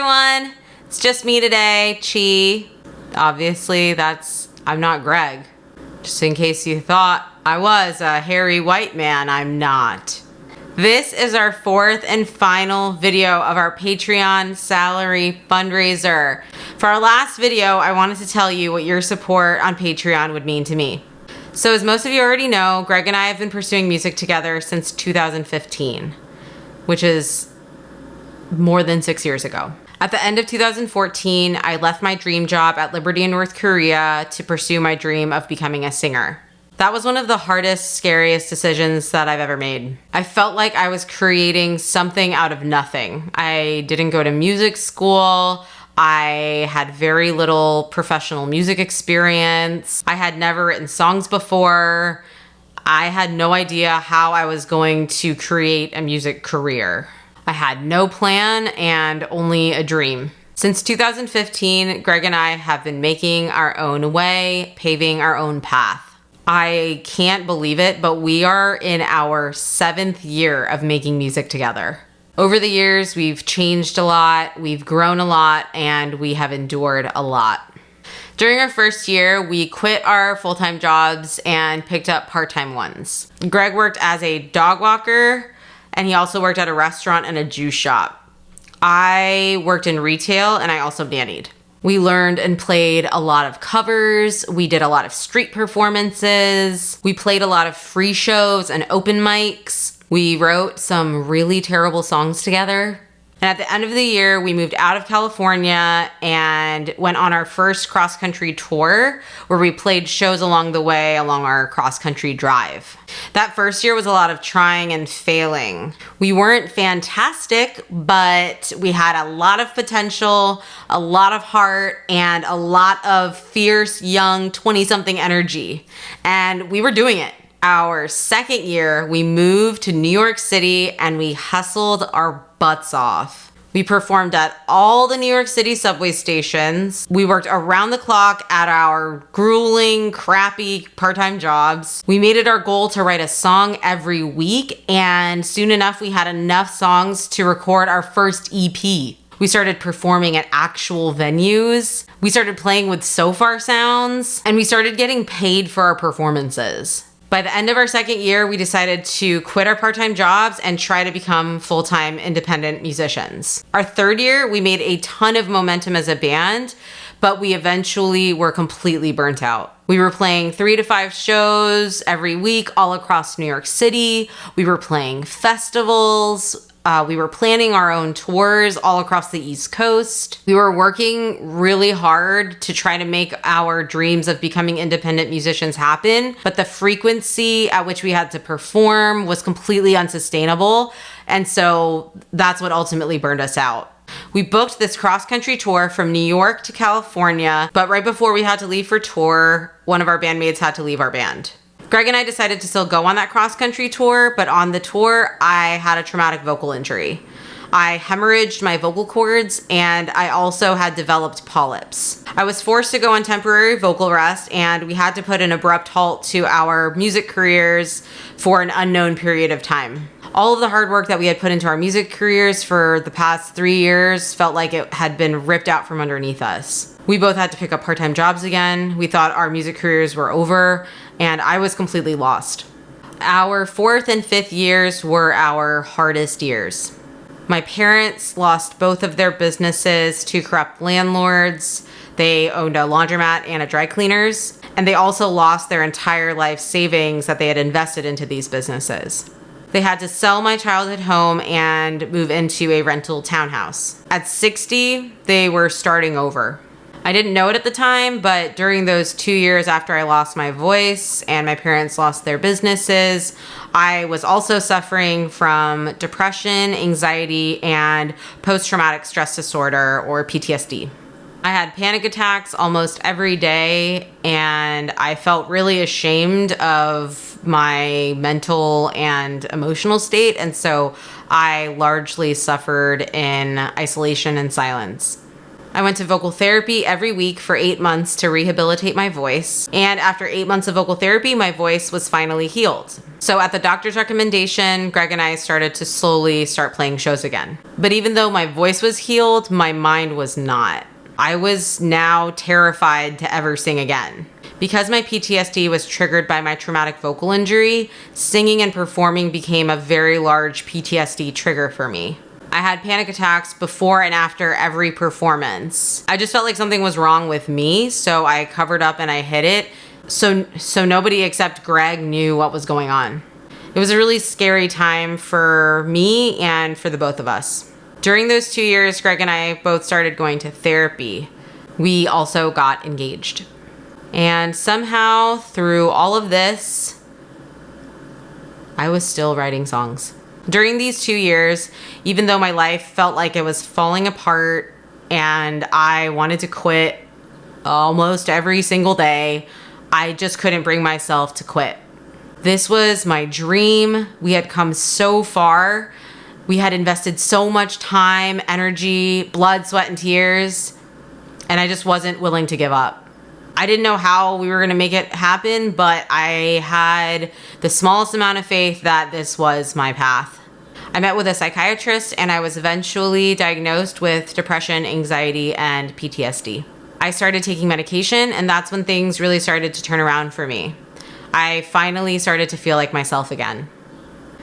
everyone, it's just me today, Chi. Obviously, I'm not Greg. Just in case you thought I was a hairy white man, I'm not. This is our fourth and final video of our Patreon salary fundraiser. For our last video, I wanted to tell you what your support on Patreon would mean to me. So as most of you already know, Greg and I have been pursuing music together since 2015, which is more than 6 years ago. At the end of 2014, I left my dream job at Liberty in North Korea to pursue my dream of becoming a singer. That was one of the hardest, scariest decisions that I've ever made. I felt like I was creating something out of nothing. I didn't go to music school. I had very little professional music experience. I had never written songs before. I had no idea how I was going to create a music career. I had no plan and only a dream. Since 2015, Greg and I have been making our own way, paving our own path. I can't believe it, but we are in our 7th year of making music together. Over the years, we've changed a lot, we've grown a lot, and we have endured a lot. During our first year, we quit our full-time jobs and picked up part-time ones. Greg worked as a dog walker, and he also worked at a restaurant and a juice shop. I worked in retail and I also nannied. We learned and played a lot of covers. We did a lot of street performances. We played a lot of free shows and open mics. We wrote some really terrible songs together. And at the end of the year, we moved out of California and went on our first cross-country tour where we played shows along the way along our cross-country drive. That first year was a lot of trying and failing. We weren't fantastic, but we had a lot of potential, a lot of heart, and a lot of fierce, young, 20-something energy. And we were doing it. Our second year, we moved to New York City and we hustled our butts off. We performed at all the New York City subway stations. We worked around the clock at our grueling, crappy part-time jobs. We made it our goal to write a song every week, and soon enough we had enough songs to record our first EP. We started performing at actual venues. We started playing with Sofar sounds, and we started getting paid for our performances. By the end of our second year, we decided to quit our part-time jobs and try to become full-time independent musicians. Our third year, we made a ton of momentum as a band, but we eventually were completely burnt out. We were playing 3 to 5 shows every week all across New York City. We were playing festivals. We were planning our own tours all across the East Coast. We were working really hard to try to make our dreams of becoming independent musicians happen, but the frequency at which we had to perform was completely unsustainable, and so that's what ultimately burned us out. We booked this cross-country tour from New York to California, but right before we had to leave for tour, one of our bandmates had to leave our band. Greg and I decided to still go on that cross-country tour, but on the tour, I had a traumatic vocal injury. I hemorrhaged my vocal cords, and I also had developed polyps. I was forced to go on temporary vocal rest, and we had to put an abrupt halt to our music careers for an unknown period of time. All of the hard work that we had put into our music careers for the past 3 years felt like it had been ripped out from underneath us. We both had to pick up part-time jobs again. We thought our music careers were over, and I was completely lost. Our 4th and 5th years were our hardest years. My parents lost both of their businesses to corrupt landlords. They owned a laundromat and a dry cleaners, and they also lost their entire life savings that they had invested into these businesses. They had to sell my childhood home and move into a rental townhouse. At 60, they were starting over. I didn't know it at the time, but during those 2 years after I lost my voice and my parents lost their businesses, I was also suffering from depression, anxiety, and post-traumatic stress disorder, or PTSD. I had panic attacks almost every day, and I felt really ashamed of my mental and emotional state, and so I largely suffered in isolation and silence. I went to vocal therapy every week for 8 months to rehabilitate my voice. And after 8 months of vocal therapy, my voice was finally healed. So at the doctor's recommendation, Greg and I started to slowly start playing shows again. But even though my voice was healed, my mind was not. I was now terrified to ever sing again. Because my PTSD was triggered by my traumatic vocal injury, singing and performing became a very large PTSD trigger for me. I had panic attacks before and after every performance. I just felt like something was wrong with me, so I covered up and I hid it. So nobody except Greg knew what was going on. It was a really scary time for me and for the both of us. During those 2 years, Greg and I both started going to therapy. We also got engaged. And somehow through all of this, I was still writing songs. During these 2 years, even though my life felt like it was falling apart and I wanted to quit almost every single day, I just couldn't bring myself to quit. This was my dream. We had come so far. We had invested so much time, energy, blood, sweat, and tears, and I just wasn't willing to give up. I didn't know how we were going to make it happen, but I had the smallest amount of faith that this was my path. I met with a psychiatrist and I was eventually diagnosed with depression, anxiety, and PTSD. I started taking medication, and that's when things really started to turn around for me. I finally started to feel like myself again.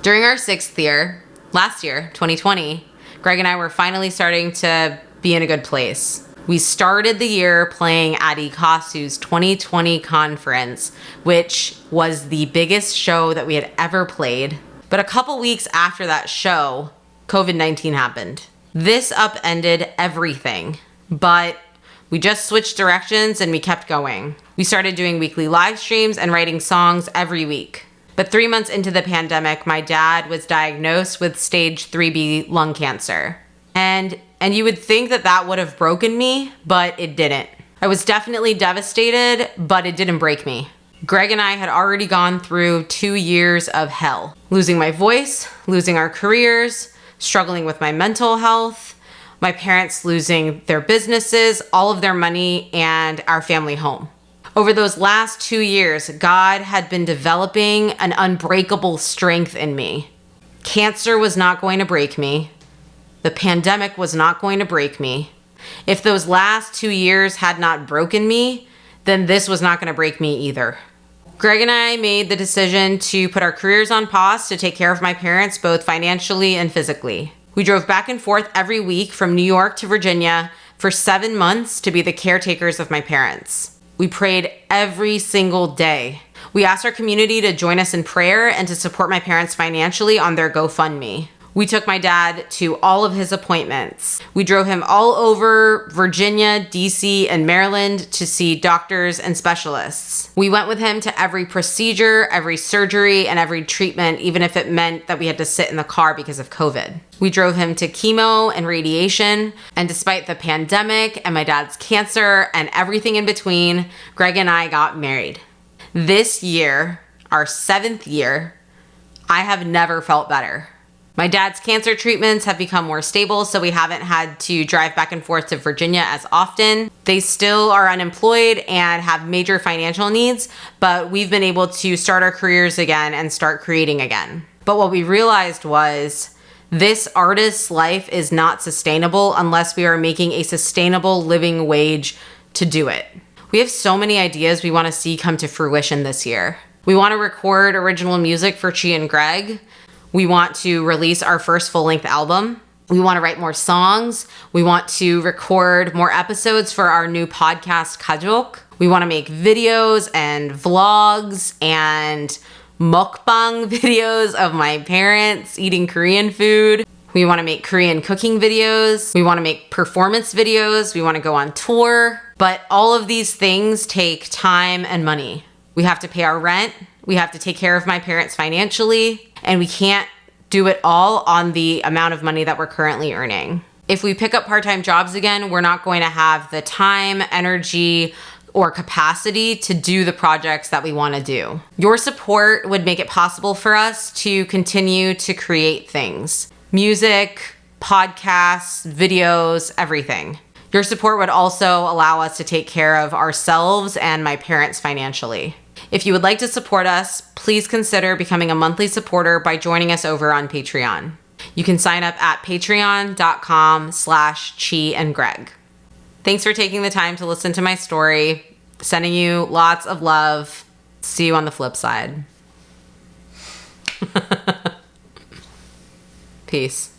During our 6th year, last year, 2020, Greg and I were finally starting to be in a good place. We started the year playing at Ikasu's 2020 conference, which was the biggest show that we had ever played. But a couple weeks after that show, COVID-19 happened. This upended everything, but we just switched directions and we kept going. We started doing weekly live streams and writing songs every week. But 3 months into the pandemic, my dad was diagnosed with stage 3B lung cancer. And you would think that that would have broken me, but it didn't. I was definitely devastated, but it didn't break me. Greg and I had already gone through 2 years of hell. Losing my voice, losing our careers, struggling with my mental health, my parents losing their businesses, all of their money, and our family home. Over those last 2 years, God had been developing an unbreakable strength in me. Cancer was not going to break me. The pandemic was not going to break me. If those last 2 years had not broken me, then this was not going to break me either. Greg and I made the decision to put our careers on pause to take care of my parents, both financially and physically. We drove back and forth every week from New York to Virginia for 7 months to be the caretakers of my parents. We prayed every single day. We asked our community to join us in prayer and to support my parents financially on their GoFundMe. We took my dad to all of his appointments. We drove him all over Virginia, DC, and Maryland to see doctors and specialists. We went with him to every procedure, every surgery, and every treatment, even if it meant that we had to sit in the car because of COVID. We drove him to chemo and radiation, and despite the pandemic and my dad's cancer and everything in between, Greg and I got married. This year, our 7th year, I have never felt better. My dad's cancer treatments have become more stable, so we haven't had to drive back and forth to Virginia as often. They still are unemployed and have major financial needs, but we've been able to start our careers again and start creating again. But what we realized was this artist's life is not sustainable unless we are making a sustainable living wage to do it. We have so many ideas we want to see come to fruition this year. We want to record original music for Chi and Greg. We want to release our first full-length album. We want to write more songs. We want to record more episodes for our new podcast, Kajok. We want to make videos and vlogs and mukbang videos of my parents eating Korean food. We want to make Korean cooking videos. We want to make performance videos. We want to go on tour. But all of these things take time and money. We have to pay our rent. We have to take care of my parents financially. And we can't do it all on the amount of money that we're currently earning. If we pick up part-time jobs again, we're not going to have the time, energy, or capacity to do the projects that we want to do. Your support would make it possible for us to continue to create things. Music, podcasts, videos, everything. Your support would also allow us to take care of ourselves and my parents financially. If you would like to support us, please consider becoming a monthly supporter by joining us over on Patreon. You can sign up at patreon.com/Chi and Greg. Thanks for taking the time to listen to my story. Sending you lots of love. See you on the flip side. Peace.